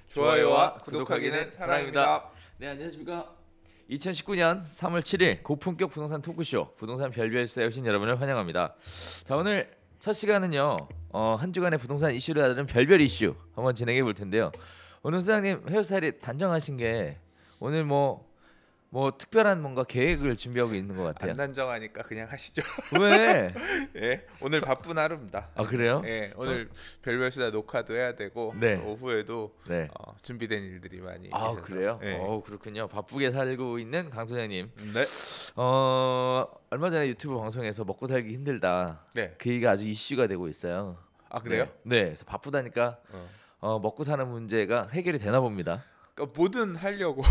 좋아요와 구독하기는 사랑입니다. 네, 안녕하십니까. 2019년 3월 7일 고품격 부동산 토크쇼 부동산 별별사에 오신 여러분을 환영합니다. 자, 오늘 첫 시간은요 한 주간의 부동산 이슈를 다루는 별별 이슈 한번 진행해 볼 텐데요. 오늘 소장님 헤어스타일이 단정하신 게 오늘 뭐 특별한 뭔가 계획을 준비하고 있는 것 같아요. 안 단정하니까 그냥 하시죠. 왜? 예, 오늘 바쁜 하루입니다. 아, 그래요? 예, 오늘 별별수다 녹화도 해야 되고 네. 또 오후에도 네. 준비된 일들이 많이 아, 있어서. 그래요? 예. 그렇군요. 바쁘게 살고 있는 강 소장님. 네. 얼마 전에 유튜브 방송에서 먹고 살기 힘들다. 네. 그 얘기가 아주 이슈가 되고 있어요. 아, 그래요? 네. 그래서 바쁘다니까 먹고 사는 문제가 해결이 되나 봅니다. 그러니까 뭐든 하려고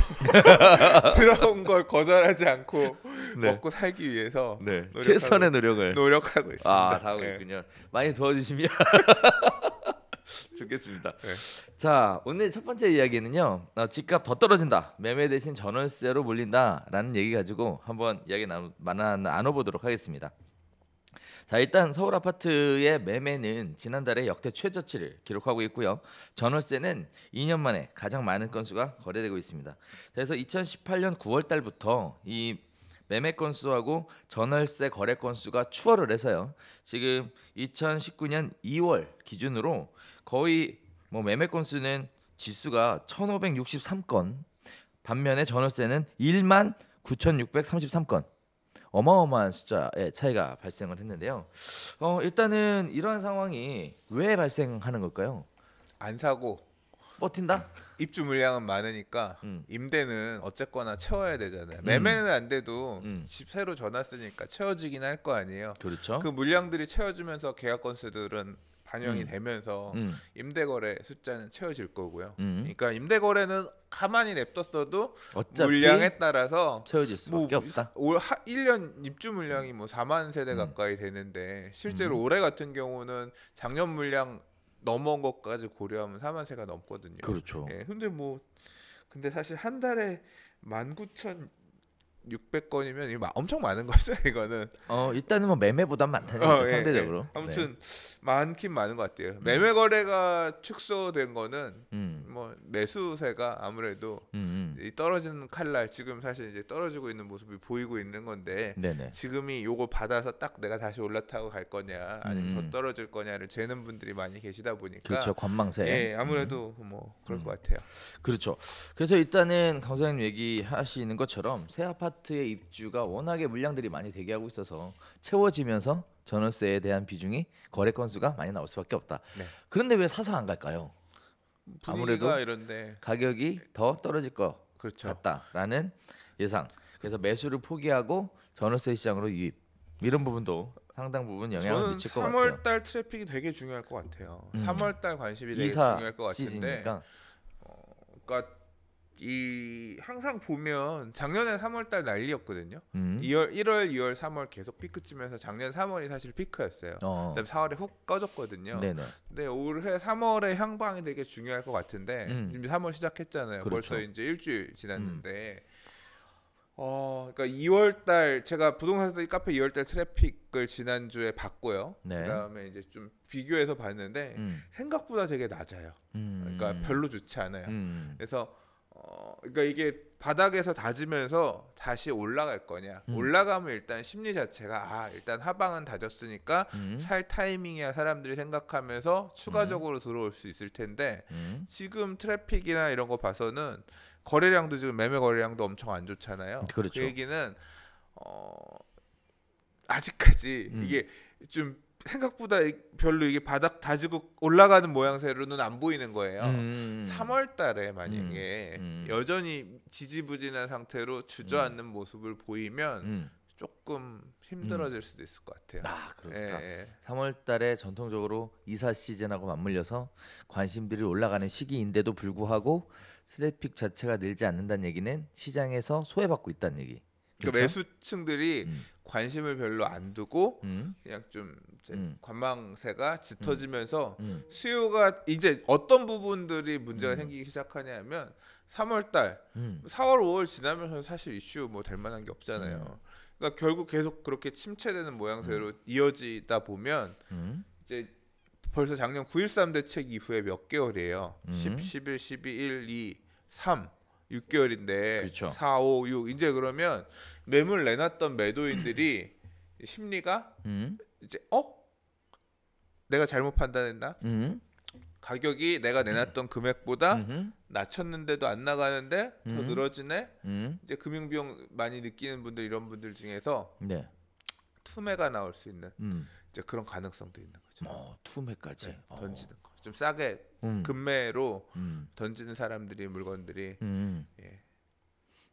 들어온 걸 거절하지 않고 네. 먹고 살기 위해서 최선의 노력을 노력하고 있습니다. 다 하고 있군요. 많이 도와주시면 좋겠습니다. 네. 자, 오늘 첫 번째 이야기는요. 집값 더 떨어진다. 매매 대신 전월세로 몰린다라는 얘기 가지고 한번 이야기 나눠보도록 하겠습니다. 자, 일단 서울 아파트의 매매는 지난달에 역대 최저치를 기록하고 있고요. 전월세는 2년 만에 가장 많은 건수가 거래되고 있습니다. 그래서 2018년 9월 달부터 이 매매 건수하고 전월세 거래 건수가 추월을 해서요. 지금 2019년 2월 기준으로 거의 매매 건수는 지수가 1,563건, 반면에 전월세는 19,633건. 어마어마한 숫자의 차이가 발생을 했는데요. 일단은 이러한 상황이 왜 발생하는 걸까요? 안 사고 버틴다? 입주 물량은 많으니까 임대는 어쨌거나 채워야 되잖아요. 매매는 안 돼도 집 새로 전화쓰니까 채워지긴 할 거 아니에요. 그렇죠. 그 물량들이 채워지면서 계약 건수들은 반영이 되면서 임대거래 숫자는 채워질 거고요. 그러니까 임대거래는 가만히 냅뒀어도 물량에 따라서 채워질 수밖에 없다. 올 1년 입주 물량이 4만 세대 가까이 되는데 실제로 올해 같은 경우는 작년 물량 넘어온 것까지 고려하면 4만 세가 넘거든요. 그렇죠. 예, 근데 사실 한 달에 19,600건이면 이거 엄청 많은 거죠, 이거는. 일단은 매매보단 많다는 거죠, 상대적으로. 예. 아무튼 많긴 많은 것 같아요. 매매 거래가 축소된 거는 매수세가 아무래도 이 떨어지는 칼날, 지금 사실 이제 떨어지고 있는 모습이 보이고 있는 건데 지금이 요거 받아서 딱 내가 다시 올라타고 갈 거냐 아니면 더 떨어질 거냐를 재는 분들이 많이 계시다 보니까 그렇죠, 관망세. 예, 아무래도 그럴 것 같아요. 그렇죠. 그래서 일단은 강 소장님 얘기하시는 것처럼 새 아파트의 입주가 워낙에 물량들이 많이 대기하고 있어서 채워지면서 전월세에 대한 비중이 거래 건수가 많이 나올 수밖에 없다. 네. 그런데 왜 사서 안 갈까요? 아무래도 이런데 가격이 더 떨어질 것 그렇죠. 같다라는 예상. 그래서 매수를 포기하고 전월세 시장으로 유입. 이런 부분도 상당 부분 영향을 미칠 것 같아요. 3월달 트래픽이 되게 중요할 것 같아요. 3월달 관심이 되게 중요할 것 같은데. 시즌이니까. 그러니까 항상 보면 작년에 3월달 난리였거든요. 1월, 2월, 3월 계속 피크치면서 작년 3월이 사실 피크였어요. 그다음에 4월에 훅 꺼졌거든요. 근데 올해 3월의 향방이 되게 중요할 것 같은데 이미 3월 시작했잖아요. 그렇죠. 벌써 이제 일주일 지났는데 그러니까 2월달 제가 부동산 카페 2월달 트래픽을 지난주에 봤고요. 그다음에 이제 좀 비교해서 봤는데 생각보다 되게 낮아요. 그러니까 별로 좋지 않아요. 그래서 그러니까 이게 바닥에서 다지면서 다시 올라갈 거냐. 올라가면 일단 심리 자체가 일단 하방은 다졌으니까 살 타이밍이야 사람들이 생각하면서 추가적으로 들어올 수 있을 텐데 지금 트래픽이나 이런 거 봐서는 거래량도 지금 매매 거래량도 엄청 안 좋잖아요. 그렇죠. 그 얘기는 아직까지 이게 좀 생각보다 별로 이게 바닥 다지고 올라가는 모양새로는 안 보이는 거예요. 3월 달에 만약에 여전히 지지부진한 상태로 주저앉는 모습을 보이면 조금 힘들어질 수도 있을 것 같아요. 그렇다. 3월 달에 전통적으로 이사 시즌하고 맞물려서 관심들이 올라가는 시기인데도 불구하고 트래픽 자체가 늘지 않는다는 얘기는 시장에서 소외받고 있다는 얘기. 그러니까 매수층들이 관심을 별로 안 두고 그냥 좀 이제 관망세가 짙어지면서 수요가 이제 어떤 부분들이 문제가 생기기 시작하냐면 3월달, 4월, 5월 지나면서 사실 이슈 될 만한 게 없잖아요. 그러니까 결국 계속 그렇게 침체되는 모양새로 이어지다 보면 이제 벌써 작년 9.13 대책 이후에 몇 개월이에요. 10, 11, 12, 1, 2, 3 6개월인데 그렇죠. 4, 5, 6 이제 그러면 매물 내놨던 매도인들이 심리가 이제 내가 잘못 판단했나? 가격이 내가 내놨던 금액보다 낮췄는데도 안 나가는데 더 늘어지네. 이제 금융비용 많이 느끼는 분들 이런 분들 중에서 네. 투매가 나올 수 있는 이제 그런 가능성도 있는 거죠. 투매까지 네, 던지는 거. 좀 싸게 금매로 던지는 사람들이 물건들이 예.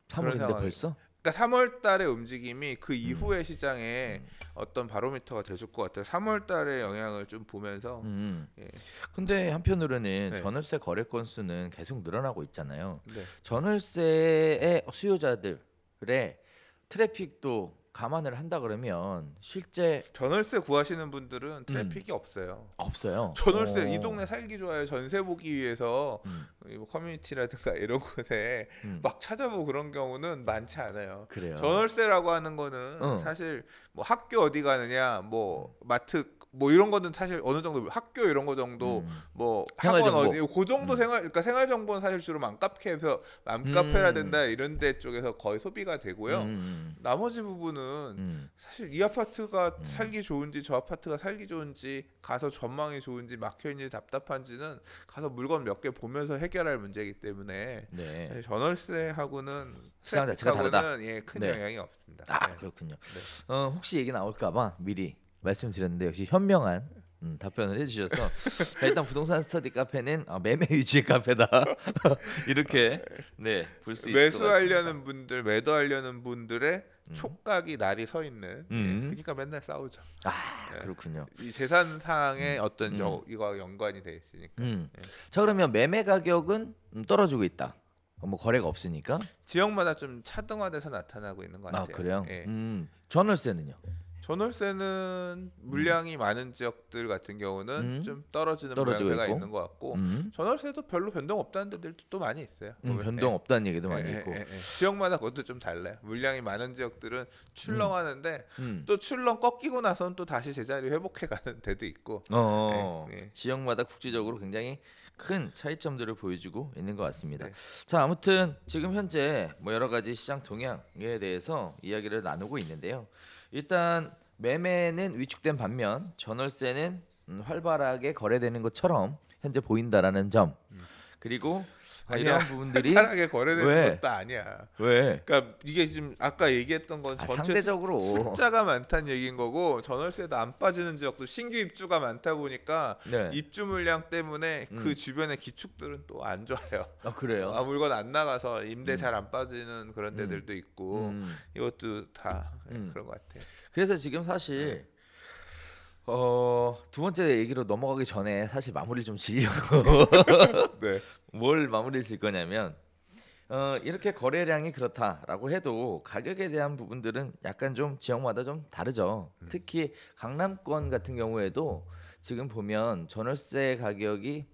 3월인데 벌써? 그러니까 3월달의 움직임이 그 이후의 시장에 어떤 바로미터가 돼줄 것 같아요. 3월달의 영향을 좀 보면서. 예. 근데 한편으로는 네. 전월세 거래 건수는 계속 늘어나고 있잖아요. 네. 전월세의 수요자들의 트래픽도 감안을 한다 그러면 실제 전월세 구하시는 분들은 트래픽이 없어요. 없어요. 전월세 이 동네 살기 좋아요. 전세 보기 위해서 뭐 커뮤니티라든가 이런 곳에 막 찾아보고 그런 경우는 많지 않아요. 그래요. 전월세라고 하는 거는 사실 뭐 학교 어디 가느냐, 뭐 마트 뭐 이런 거는 사실 어느 정도 학교 이런 거 정도 뭐 학원 어디 그 정도 그러니까 생활 정보는 사실 주로 맘카페에서 맘카페라든가 이런 데 쪽에서 거의 소비가 되고요. 나머지 부분은 사실 이 아파트가 살기 좋은지 저 아파트가 살기 좋은지 가서 전망이 좋은지 막혀 있는지 답답한지는 가서 물건 몇 개 보면서 해결할 문제이기 때문에 네. 전월세하고는 시장 자체가 다르다. 큰 영향이 없습니다. 네. 그렇군요. 혹시 얘기 나올까봐 미리 말씀드렸는데 역시 현명한 답변을 해주셔서 일단 부동산 스터디 카페는 매매 위주의 카페다 이렇게 볼 수 있을 것 같습니다. 매수하려는 분들, 매도하려는 분들의 촉각이 날이 서 있는. 그러니까 맨날 싸우죠. 그렇군요. 이 재산상의 어떤 이거와 연관이 돼 있으니까. 자 그러면 매매 가격은 떨어지고 있다. 뭐 거래가 없으니까 지역마다 좀 차등화돼서 나타나고 있는 것 같아요. 그래요? 예. 전월세는요? 전월세는 물량이 많은 지역들 같은 경우는 좀 떨어지는 모양새가 있는 것 같고 전월세도 별로 변동 없다는 데들도 또 많이 있어요. 변동 없다는 얘기도 많이 있고 지역마다 그것도 좀 달라요. 물량이 많은 지역들은 출렁하는데 또 출렁 꺾이고 나서는 또 다시 제자리 회복해 가는 데도 있고 지역마다 국지적으로 굉장히 큰 차이점들을 보여주고 있는 것 같습니다. 네. 자 아무튼 지금 현재 뭐 여러 가지 시장 동향에 대해서 이야기를 나누고 있는데요. 일단 매매는 위축된 반면 전월세는 활발하게 거래되는 것처럼 현재 보인다라는 점. 그리고 이런 부분들이 활발하게 거래되는 것도 아니야. 왜? 그러니까 이게 지금 아까 얘기했던 건 전체 상대적으로 숫자가 많다는 얘기인 거고 전월세도 안 빠지는 지역도 신규 입주가 많다 보니까 입주 물량 때문에 그 주변의 기축들은 또 안 좋아요. 그래요? 물건 안 나가서 임대 잘 안 빠지는 그런 데들도 있고 이것도 다 그런 것 같아요. 그래서 지금 사실 두 번째 얘기로 넘어가기 전에 사실 마무리를 좀 지으려고 뭘 마무리를 질 거냐면 이렇게 거래량이 그렇다라고 해도 가격에 대한 부분들은 약간 좀 지역마다 좀 다르죠. 특히 강남권 같은 경우에도 지금 보면 전월세 가격이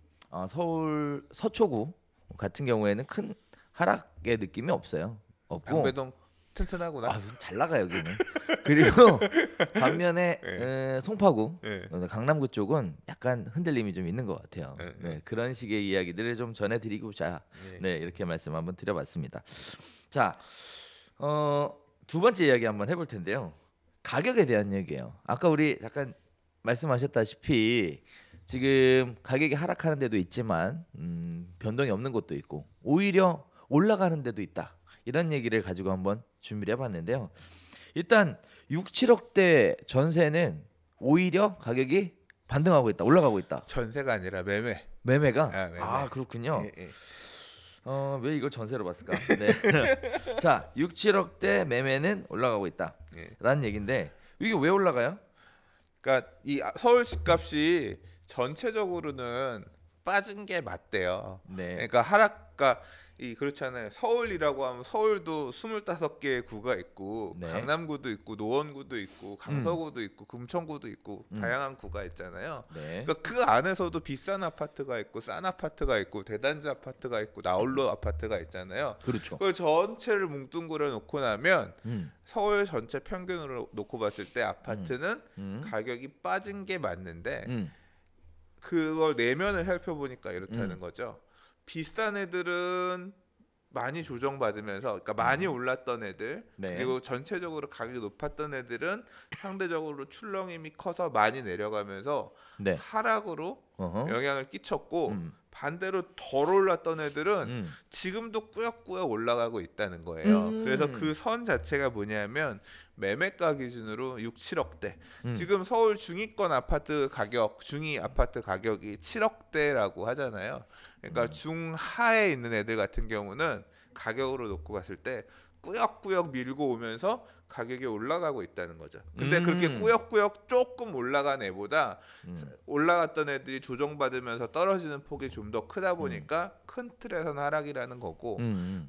서울 서초구 같은 경우에는 큰 하락의 느낌이 없어요. 없고 방배동 튼튼하구나. 잘 나가 여기는. 그리고 반면에 송파구, 강남구 쪽은 약간 흔들림이 좀 있는 것 같아요. 그런 식의 이야기들을 좀 전해드리고자 이렇게 말씀 한번 드려봤습니다. 자, 두 번째 이야기 한번 해볼 텐데요. 가격에 대한 얘기예요. 아까 우리 잠깐 말씀하셨다시피 지금 가격이 하락하는 데도 있지만 변동이 없는 곳도 있고 오히려 올라가는 데도 있다. 이런 얘기를 가지고 한번 준비를 해봤는데요. 일단 6, 7억대 전세는 오히려 가격이 반등하고 있다, 올라가고 있다. 전세가 아니라 매매가? 매매. 그렇군요. 왜 이걸 전세로 봤을까? 자, 6, 7억대 매매는 올라가고 있다라는 얘기인데 이게 왜 올라가요? 그러니까 이 서울 집값이 전체적으로는 빠진 게 맞대요. 그러니까 그렇잖아요. 서울이라고 하면 서울도 25개의 구가 있고 네. 강남구도 있고 노원구도 있고 강서구도 있고 금천구도 있고 다양한 구가 있잖아요. 네. 그러니까 그 안에서도 비싼 아파트가 있고 싼 아파트가 있고 대단지 아파트가 있고 나홀로 아파트가 있잖아요. 그렇죠. 그걸 전체를 뭉뚱그려 놓고 나면 서울 전체 평균으로 놓고 봤을 때 아파트는 가격이 빠진 게 맞는데 그걸 내면을 살펴보니까 이렇다는 거죠. 비싼 애들은 많이 조정받으면서, 그러니까 많이 올랐던 애들, 네. 그리고 전체적으로 가격이 높았던 애들은 상대적으로 출렁임이 커서 많이 내려가면서 네. 하락으로 영향을 끼쳤고, 반대로 덜 올랐던 애들은 지금도 꾸역꾸역 올라가고 있다는 거예요. 그래서 그 선 자체가 뭐냐면 매매가 기준으로 6, 7억대. 지금 서울 중위권 아파트 가격, 중위 아파트 가격이 7억대라고 하잖아요. 그러니까 중하에 있는 애들 같은 경우는 가격으로 놓고 봤을 때 꾸역꾸역 밀고 오면서 가격이 올라가고 있다는 거죠. 근데 그렇게 꾸역꾸역 조금 올라간 애보다 올라갔던 애들이 조정받으면서 떨어지는 폭이 좀 더 크다 보니까 큰 틀에서는 하락이라는 거고,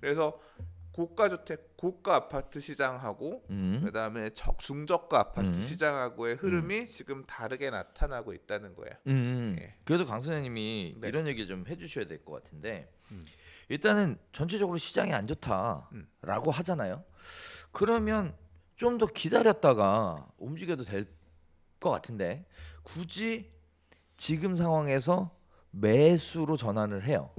그래서 고가 주택, 고가 아파트 시장하고 그다음에 중저가 아파트 시장하고의 흐름이 지금 다르게 나타나고 있다는 거예요. 예. 그래도 강 선생님이 네. 이런 얘기 좀 해주셔야 될 것 같은데 일단은 전체적으로 시장이 안 좋다라고 하잖아요. 그러면 좀 더 기다렸다가 움직여도 될 것 같은데 굳이 지금 상황에서 매수로 전환을 해요.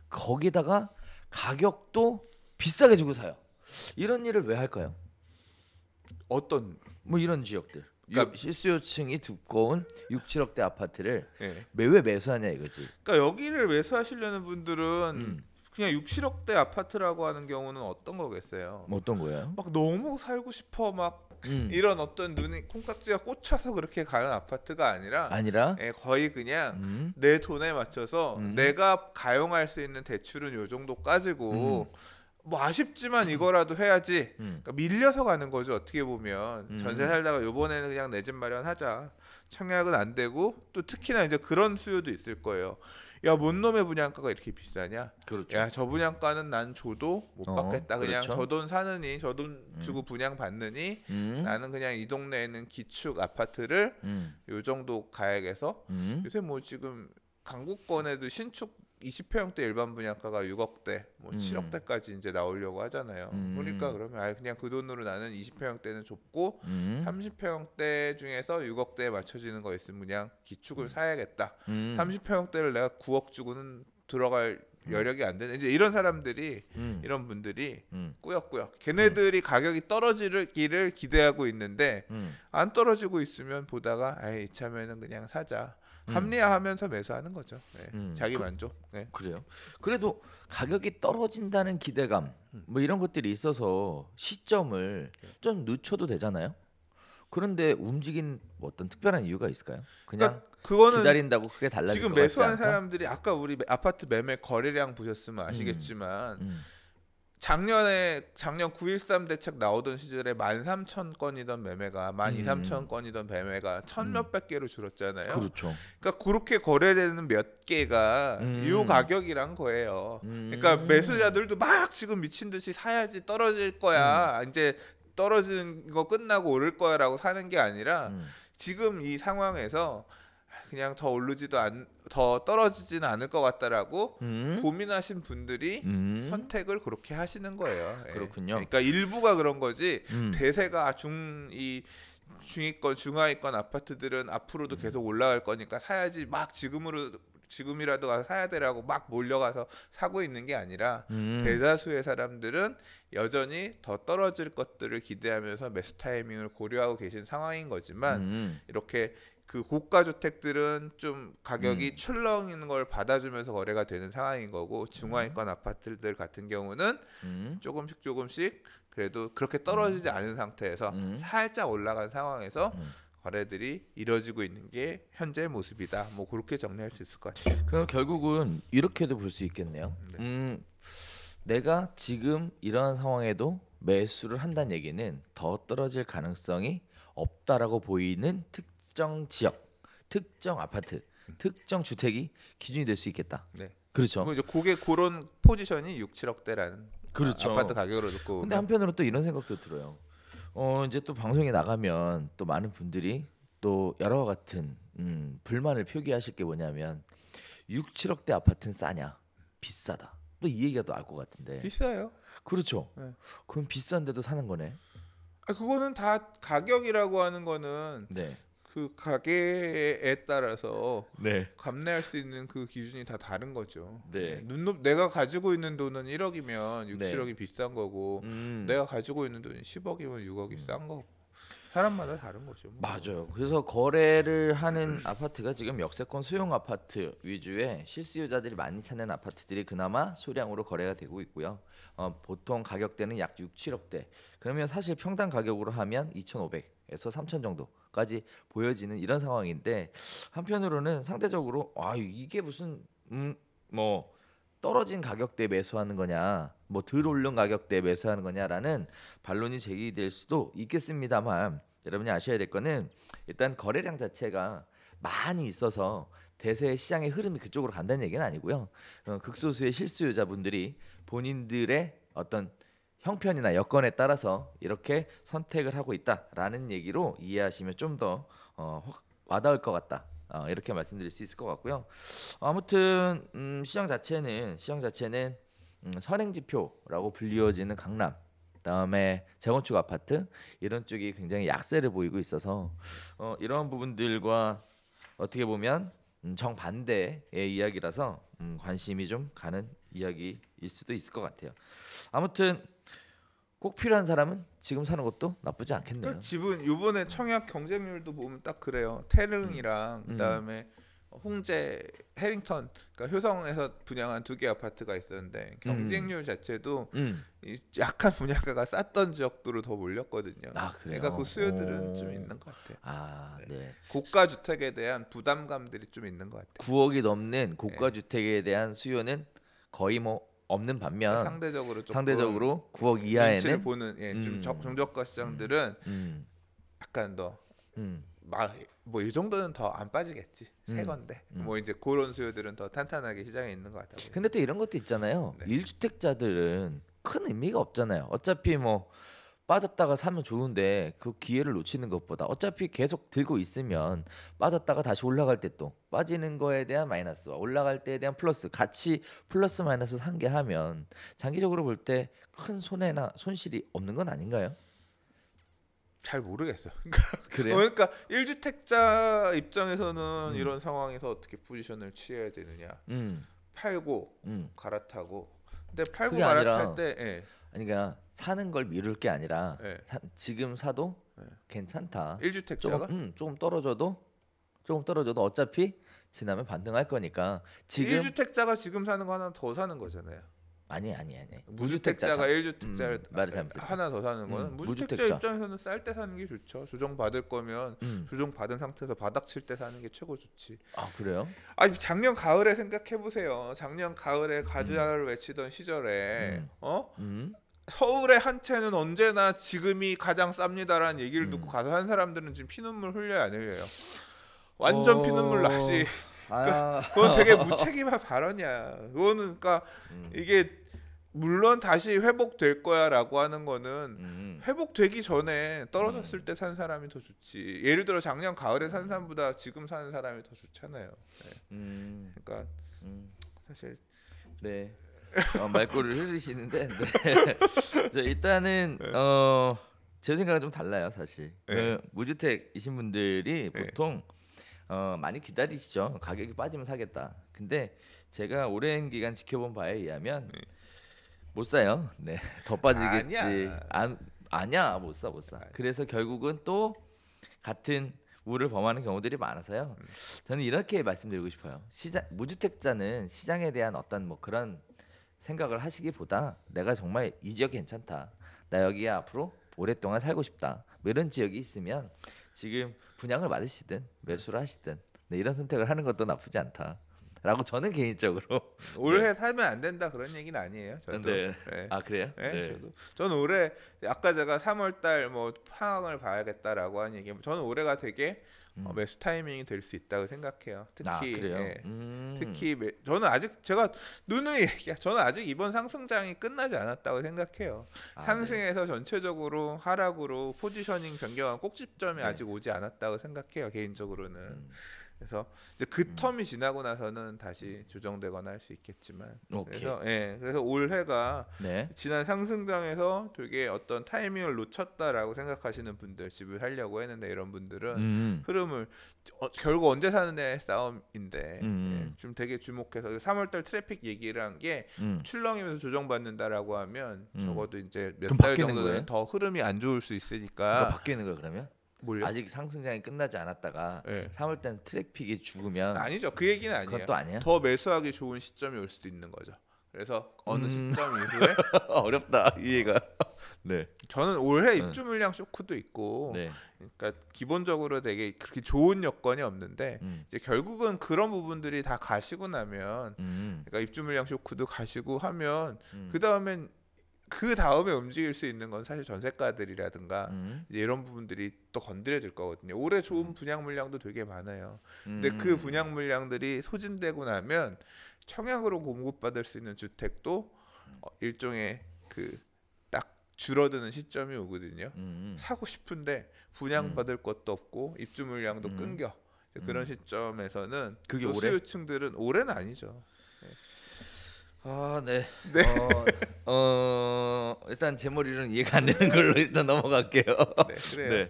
거기다가 가격도 비싸게 주고 사요. 이런 일을 왜 할까요? 어떤 뭐 이런 지역들. 그러니까 실수요층이 두꺼운 6, 7억대 아파트를 예. 왜 매수하냐 이거지. 그러니까 여기를 매수하시려는 분들은 그냥 6, 7억대 아파트라고 하는 경우는 어떤 거겠어요? 뭐 어떤 거예요? 막 너무 살고 싶어 막 이런 어떤 눈이 콩깍지가 꽂혀서 그렇게 가는 아파트가 아니라 예, 거의 그냥 내 돈에 맞춰서 내가 가용할 수 있는 대출은 요 정도까지고 뭐 아쉽지만 이거라도 해야지. 그러니까 밀려서 가는 거죠. 어떻게 보면 전세 살다가 요번에는 그냥 내 집 마련하자. 청약은 안 되고 또 특히나 이제 그런 수요도 있을 거예요. 야, 뭔 놈의 분양가가 이렇게 비싸냐? 그렇죠. 야, 저 분양가는 난 줘도 못 받겠다. 그냥 그렇죠. 저 돈 사느니 저 돈 주고 분양 받느니 나는 그냥 이 동네에 있는 기축 아파트를 요 정도 가액에서 요새 뭐 지금 강북권에도 신축 20평대 일반 분양가가 6억대, 뭐 7억대까지 이제 나오려고 하잖아요. 그러니까 그러면 그냥 그 돈으로 나는 20평대는 좁고 30평대 중에서 6억대에 맞춰지는 거 있으면 그냥 기축을 사야겠다. 30평대를 내가 9억 주고는 들어갈 여력이 안 되는 이제 이런 사람들이 이런 분들이 꾸역꾸역 걔네들이 가격이 떨어지기를 기대하고 있는데 안 떨어지고 있으면 보다가 에이 이참에는 그냥 사자. 합리화하면서 매수하는 거죠. 네. 자기 만족. 네. 그래요. 그래도 가격이 떨어진다는 기대감 뭐 이런 것들이 있어서 시점을 좀 늦춰도 되잖아요. 그런데 움직인 뭐 어떤 특별한 이유가 있을까요? 그냥 그거는 기다린다고 크게 달라질 지금 것 같지 매수하는 않다? 사람들이 아까 우리 아파트 매매 거래량 보셨으면 아시겠지만 작년 9.13 대책 나오던 시절에 13,000건이던 매매가 12,000건이던 매매가 1,000몇백 개로 줄었잖아요. 그렇죠. 그러니까 그렇게 거래되는 몇 개가 이 가격이란 거예요. 그러니까 매수자들도 막 지금 미친 듯이 사야지 떨어질 거야. 이제 떨어지는 거 끝나고 오를 거야라고 사는 게 아니라 지금 이 상황에서 그냥 더 떨어지지는 않을 것 같다라고 고민하신 분들이 선택을 그렇게 하시는 거예요. 예. 그렇군요. 그러니까 일부가 그런 거지 대세가 중위권 중하위권 아파트들은 앞으로도 계속 올라갈 거니까 사야지 막 지금이라도 가서 사야 되라고 막 몰려가서 사고 있는 게 아니라 대다수의 사람들은 여전히 더 떨어질 것들을 기대하면서 매수 타이밍을 고려하고 계신 상황인 거지만 이렇게 그 고가 주택들은 좀 가격이 출렁이는 걸 받아주면서 거래가 되는 상황인 거고 중하위권 아파트들 같은 경우는 조금씩 그래도 그렇게 떨어지지 않은 상태에서 살짝 올라간 상황에서 거래들이 이루어지고 있는 게 현재의 모습이다. 뭐 그렇게 정리할 수 있을 것 같아요. 그럼 결국은 이렇게도 볼 수 있겠네요. 내가 지금 이러한 상황에도 매수를 한다는 얘기는 더 떨어질 가능성이 없다라고 보이는 특정 지역, 특정 아파트, 특정 주택이 기준이 될 수 있겠다. 네. 그렇죠. 이제 그런 포지션이 6, 7억대라는 그렇죠. 아파트 가격으로 듣고. 근데 한편으로 또 이런 생각도 들어요. 이제 또 방송에 나가면 또 많은 분들이 또 여러 같은 불만을 표기하실 게 뭐냐면 6, 7억대 아파트는 싸냐? 비싸다. 또 이 얘기가 또 알 것 같은데. 비싸요. 그렇죠. 네. 그럼 비싼데도 사는 거네. 그거는 다 가격이라고 하는 거는 네. 그 가게에 따라서 네. 감내할 수 있는 그 기준이 다 다른 거죠. 네. 내가 가지고 있는 돈은 1억이면 6, 네. 7억이 비싼 거고 내가 가지고 있는 돈이 10억이면 6억이 싼 거고 사람마다 다른 거죠. 뭐. 맞아요. 그래서 거래를 하는 아파트가 지금 역세권 소형 아파트 위주의 실수요자들이 많이 찾는 아파트들이 그나마 소량으로 거래가 되고 있고요. 보통 가격대는 약 6, 7억대. 그러면 사실 평당 가격으로 하면 2,500에서 3,000 정도까지 보여지는 이런 상황인데 한편으로는 상대적으로 이게 무슨 뭐 떨어진 가격대에 매수하는 거냐, 뭐 덜 오른 가격대에 매수하는 거냐라는 반론이 제기될 수도 있겠습니다만 여러분이 아셔야 될 거는 일단 거래량 자체가 많이 있어서 대세 시장의 흐름이 그쪽으로 간다는 얘기는 아니고요. 극소수의 실수요자분들이 본인들의 어떤 형편이나 여건에 따라서 이렇게 선택을 하고 있다라는 얘기로 이해하시면 좀 더 와닿을 것 같다. 이렇게 말씀드릴 수 있을 것 같고요. 아무튼 시장 자체는 선행지표라고 불리워지는 강남, 그다음에 재건축 아파트 이런 쪽이 굉장히 약세를 보이고 있어서 이런 부분들과 어떻게 보면 정반대의 이야기라서 관심이 좀 가는 이야기일 수도 있을 것 같아요. 아무튼 꼭 필요한 사람은 지금 사는 것도 나쁘지 않겠네요. 집은 이번에 청약 경쟁률도 보면 딱 그래요. 태릉이랑 그다음에 홍제, 해링턴, 그러니까 효성에서 분양한 2개 아파트가 있었는데 경쟁률 자체도 약간 분양가가 쌌던 지역도로 더 몰렸거든요. 아, 그래요? 그러니까 그 수요들은 좀 있는 것 같아요. 네. 고가 주택에 대한 부담감들이 좀 있는 것 같아요. 9억이 넘는 고가 주택에 대한 수요는 거의 뭐 없는 반면 상대적으로 9억 이하에는 눈치를 보는 좀 중저가 시장들은 약간 더 뭐 이 정도는 더 안 빠지겠지 새 건데 뭐 이제 그런 수요들은 더 탄탄하게 시장에 있는 것 같다고. 근데 또 이런 것도 있잖아요. 네. 1주택자들은 큰 의미가 없잖아요. 어차피 뭐 빠졌다가 사면 좋은데 그 기회를 놓치는 것보다 어차피 계속 들고 있으면 빠졌다가 다시 올라갈 때 또 빠지는 거에 대한 마이너스와 올라갈 때에 대한 플러스 같이 플러스 마이너스 상계하면 장기적으로 볼 때 큰 손해나 손실이 없는 건 아닌가요? 잘 모르겠어요. 그래요? 그러니까 1주택자 입장에서는 이런 상황에서 어떻게 포지션을 취해야 되느냐. 팔고 갈아타고. 근데 팔고 갈아탈 때 그러니까 사는 걸 미룰 게 아니라 지금 사도 괜찮다. 1주택자가 조금 떨어져도 어차피 지나면 반등할 거니까 지금 1주택자가 지금 사는 거 하나 더 사는 거잖아요. 아니. 무주택자가 1주택자를 말을 잘못했다. 하나 더 사는 거는 무주택자 입장에서는 쌀 때 사는 게 좋죠. 조정 받을 거면 조정 받은 상태에서 바닥 칠 때 사는 게 최고 좋지. 아, 그래요? 아니 작년 가을에 생각해 보세요. 작년 가을에 가즈아를 외치던 시절에 서울의 한 채는 언제나 지금이 가장 쌉니다라는 얘기를 듣고 가서 한 사람들은 지금 피눈물 흘려요, 안 흘려요? 완전 피눈물 나시. 그건 되게 무책임한 발언이야. 그거는 그러니까 이게 물론 다시 회복될 거야라고 하는 거는 회복되기 전에 떨어졌을 때 산 사람이 더 좋지. 예를 들어 작년 가을에 산 사람보다 지금 사는 사람이 더 좋잖아요. 그러니까 사실 말꼬리를 흐르시는데 일단은 제 생각은 좀 달라요, 사실. 무주택이신 분들이 보통 많이 기다리시죠. 가격이 빠지면 사겠다. 근데 제가 오랜 기간 지켜본 바에 의하면 못 사요. 더 빠지겠지. 아니야, 못 사. 그래서 결국은 또 같은 우를 범하는 경우들이 많아서요. 저는 이렇게 말씀드리고 싶어요. 무주택자는 시장에 대한 어떤 뭐 그런 생각을 하시기보다 내가 정말 이 지역이 괜찮다. 나 여기에 앞으로 오랫동안 살고 싶다. 뭐 이런 지역이 있으면 지금 분양을 받으시든 매수를 하시든 이런 선택을 하는 것도 나쁘지 않다. 라고 저는 개인적으로 올해 살면 안 된다 그런 얘기는 아니에요. 저도. 네. 아 그래요? 네. 저는 올해 아까 제가 3월달 뭐 상황을 봐야겠다라고 한 얘기. 저는 올해가 되게 매수 타이밍이 될 수 있다고 생각해요. 특히 그래요? 특히 저는 아직 제가 누누이 저는 아직 이번 상승장이 끝나지 않았다고 생각해요. 상승에서 전체적으로 하락으로 포지셔닝 변경한 꼭지점이 아직 오지 않았다고 생각해요. 개인적으로는. 그래서 이제 그 텀이 지나고 나서는 다시 조정되거나 할 수 있겠지만 그래서 올해가 지난 상승장에서 되게 어떤 타이밍을 놓쳤다라고 생각하시는 분들 집을 사려고 했는데 이런 분들은 흐름을 결국 언제 사느냐의 싸움인데 좀 되게 주목해서 3월달 트래픽 얘기를 한 게 출렁이면서 조정받는다라고 하면 적어도 이제 몇 달 정도는 더 흐름이 안 좋을 수 있으니까 바뀌는 거예요 그러면? 뭘요? 아직 상승장이 끝나지 않았다가 3월 때는 트래픽이 죽으면 아니죠. 그 얘기는 아니에요. 그것도 아니야? 더 매수하기 좋은 시점이 올 수도 있는 거죠. 그래서 어느 시점 이후에 어렵다 이해가. 네. 저는 올해 입주 물량 쇼크도 있고, 그러니까 기본적으로 되게 그렇게 좋은 여건이 없는데 이제 결국은 그런 부분들이 다 가시고 나면, 그러니까 입주 물량 쇼크도 가시고 하면 그 다음에 움직일 수 있는 건 사실 전세가들이라든가 이제 이런 부분들이 또 건드려질 거거든요. 올해 좋은 분양 물량도 되게 많아요. 근데 그 분양 물량들이 소진되고 나면 청약으로 공급받을 수 있는 주택도 일종의 그 딱 줄어드는 시점이 오거든요. 사고 싶은데 분양받을 것도 없고 입주 물량도 끊겨. 그런 시점에서는 그게 또 올해? 수요층들은 올해는 아니죠. 네. 일단 제 머리로는 이해가 안 되는 걸로 일단 넘어갈게요. 네, 그래요.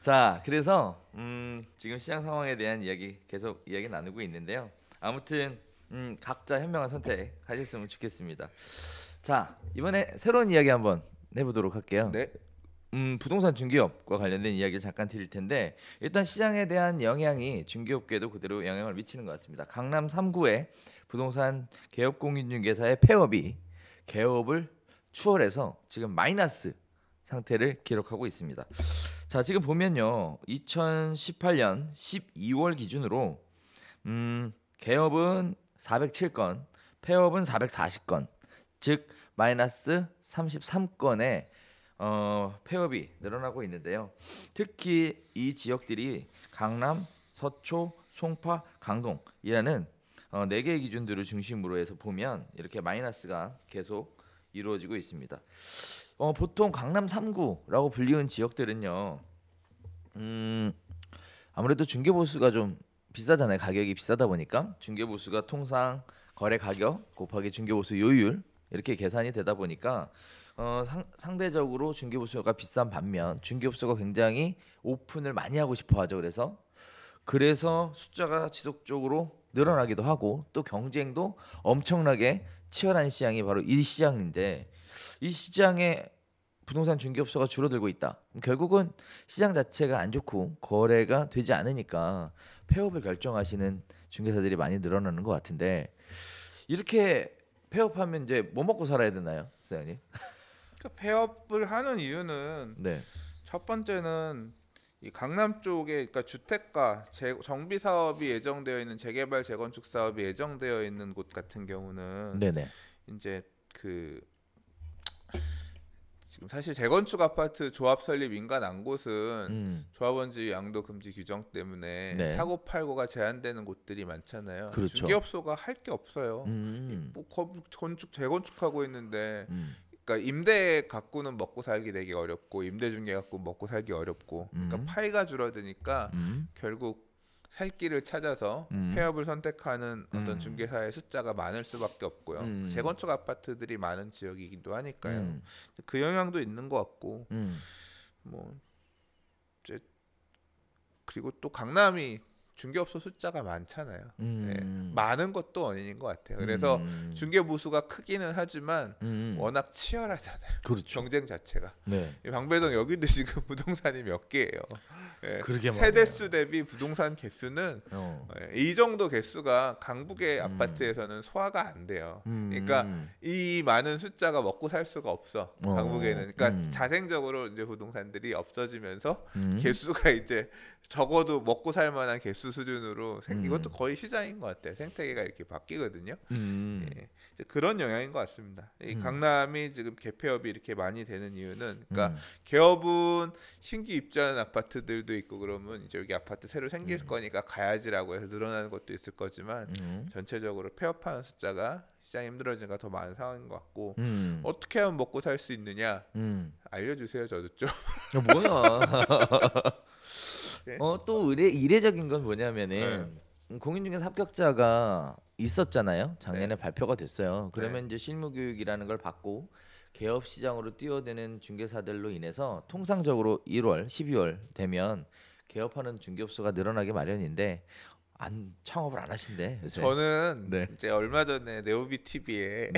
자, 그래서 지금 시장 상황에 대한 계속 이야기 나누고 있는데요. 아무튼 각자 현명한 선택 하셨으면 좋겠습니다. 자, 이번에 새로운 이야기 한번 해보도록 할게요. 네. 부동산 중개업과 관련된 이야기를 잠깐 드릴 텐데 일단 시장에 대한 영향이 중개업계에도 그대로 영향을 미치는 것 같습니다. 강남 3구의 부동산 개업공인중개사의 폐업이 개업을 추월해서 지금 마이너스 상태를 기록하고 있습니다. 자, 지금 보면요. 2018년 12월 기준으로 개업은 407건, 폐업은 440건, 즉 마이너스 33건의 폐업이 늘어나고 있는데요. 특히 이 지역들이 강남, 서초, 송파, 강동이라는 4개의 기준들을 중심으로 해서 보면 이렇게 마이너스가 계속 이루어지고 있습니다. 보통 강남 3구라고 불리는 지역들은요. 아무래도 중개보수가 좀 비싸잖아요. 가격이 비싸다 보니까 중개보수가 통상 거래 가격 곱하기 중개보수 요율 이렇게 계산이 되다 보니까 상대적으로 중개보수가 비싼 반면 중개보수가 굉장히 오픈을 많이 하고 싶어 하죠. 그래서 숫자가 지속적으로 늘어나기도 하고 또 경쟁도 엄청나게 치열한 시장이 바로 이 시장인데 이 시장에 부동산 중개업소가 줄어들고 있다. 결국은 시장 자체가 안 좋고 거래가 되지 않으니까 폐업을 결정하시는 중개사들이 많이 늘어나는 것 같은데 이렇게 폐업하면 이제 뭐 먹고 살아야 되나요, 사장님? 그러니까 폐업을 하는 이유는 첫 번째는 이 강남 쪽에 그러니까 주택가 정비 사업이 예정되어 있는 재개발 재건축 사업이 예정되어 있는 곳 같은 경우는 이제 지금 사실 재건축 아파트 조합 설립 인가 난 곳은 조합원지 양도 금지 규정 때문에 사고 팔고가 제한되는 곳들이 많잖아요. 그렇죠. 중개업소가 할 게 없어요. 뭐 건축 재건축하고 있는데 그러니까 임대 갖고는 먹고 살기 되게 어렵고 임대 중개 갖고 먹고 살기 어렵고 그러니까 파이가 줄어드니까 결국 살 길을 찾아서 폐업을 선택하는 어떤 중개사의 숫자가 많을 수밖에 없고요. 재건축 아파트들이 많은 지역이기도 하니까요. 그 영향도 있는 것 같고 뭐 이제 그리고 또 강남이 중개업소 숫자가 많잖아요. 많은 것도 원인인 것 같아요. 그래서 중개보수가 크기는 하지만 워낙 치열하잖아요. 그렇죠. 경쟁 자체가. 방배동 여기도 지금 부동산이 몇 개예요. 세대 말이에요. 수 대비 부동산 개수는 이 정도 개수가 강북의 아파트에서는 소화가 안 돼요. 그러니까 이 많은 숫자가 먹고 살 수가 없어. 강북에는. 그러니까 자생적으로 이제 부동산들이 없어지면서 개수가 이제 적어도 먹고 살 만한 개수 수준으로 이것도 거의 시장인 것 같아요. 생태계가 이렇게 바뀌거든요. 예, 이제 그런 영향인 것 같습니다. 이 강남이 지금 개폐업이 이렇게 많이 되는 이유는 그러니까 개업은 신규 입주하는 아파트들도 있고 그러면 이제 여기 아파트 새로 생길 거니까 가야지라고 해서 늘어나는 것도 있을 거지만 전체적으로 폐업하는 숫자가 시장이 힘들어지니까 더 많은 상황인 것 같고 어떻게 하면 먹고 살 수 있느냐 알려주세요. 저도 좀. 뭐야? 또 이례적인 건 뭐냐면은 공인중개사 합격자가 있었잖아요. 작년에 발표가 됐어요. 그러면 이제 실무 교육이라는 걸 받고 개업 시장으로 뛰어드는 중개사들로 인해서 통상적으로 1월, 12월 되면 개업하는 중개업소가 늘어나기 마련인데 창업을 안 하신대. 요새. 저는 이제 얼마 전에 네오비 TV에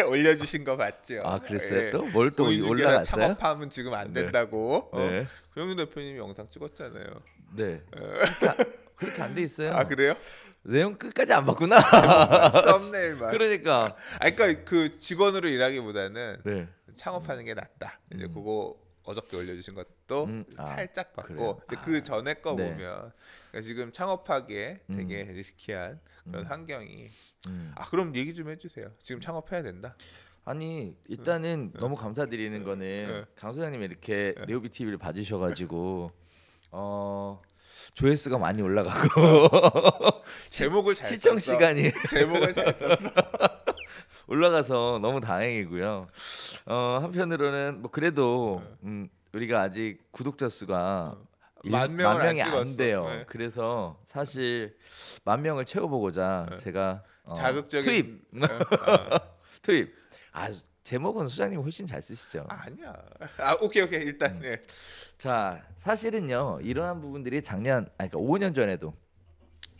올려주신 거 봤죠. 아 그랬어요? 또 뭘 또 올라갔어요? 창업하면 지금 안 된다고. 고영준 대표님이 영상 찍었잖아요. 네. 그렇게 안 돼 있어요. 아 그래요? 내용 끝까지 안 봤구나. 썸네일만. 그러니까. 그러니까 그 직원으로 일하기보다는 창업하는 게 낫다. 이제 그거 어저께 올려주신 것도 살짝 봤고 그 전에 거 보면 그러니까 지금 창업하기에 되게 리스키한 그런 환경이 그럼 얘기 좀 해주세요. 지금 창업해야 된다. 아니 일단은 너무 감사드리는 거는 강 소장님이 이렇게 네오비 TV를 봐주셔가지고 조회수가 많이 올라가고 제목을 잘 시청 썼어. 시간이 제목을 잘 썼어. 올라가서 너무 다행이고요. 한편으로는 뭐 그래도 우리가 아직 구독자 수가 10,000명이 안 돼요. 그래서 사실 10,000명을 채워보고자 제가 자극적인 투입. 제목은 소장님이 훨씬 잘 쓰시죠. 아니야. 오케이 일단 자 사실은요 이러한 부분들이 그러니까 5년 전에도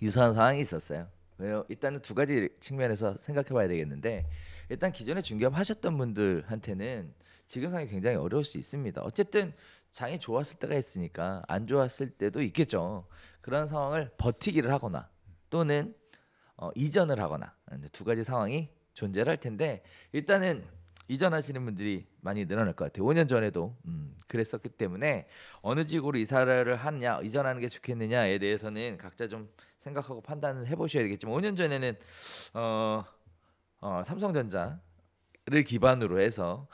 유사한 상황이 있었어요. 왜요? 일단은 두 가지 측면에서 생각해봐야 되겠는데 일단 기존에 중개업 하셨던 분들한테는 지금 상황이 굉장히 어려울 수 있습니다. 어쨌든 장이 좋았을 때가 있으니까 안 좋았을 때도 있겠죠. 그런 상황을 버티기를 하거나 또는 이전을 하거나 두 가지 상황이 존재를 할 텐데 일단은 이전하시는 분들이 많이 늘어날 것 같아요. 5년 전에도 그랬었기 때문에 어느 지역으로 이사를 하느냐 이전하는 게 좋겠느냐에 대해서는 각자 좀 생각하고 판단을 해보셔야 되겠지만 5년 전에는 삼성전자를 기반으로 해서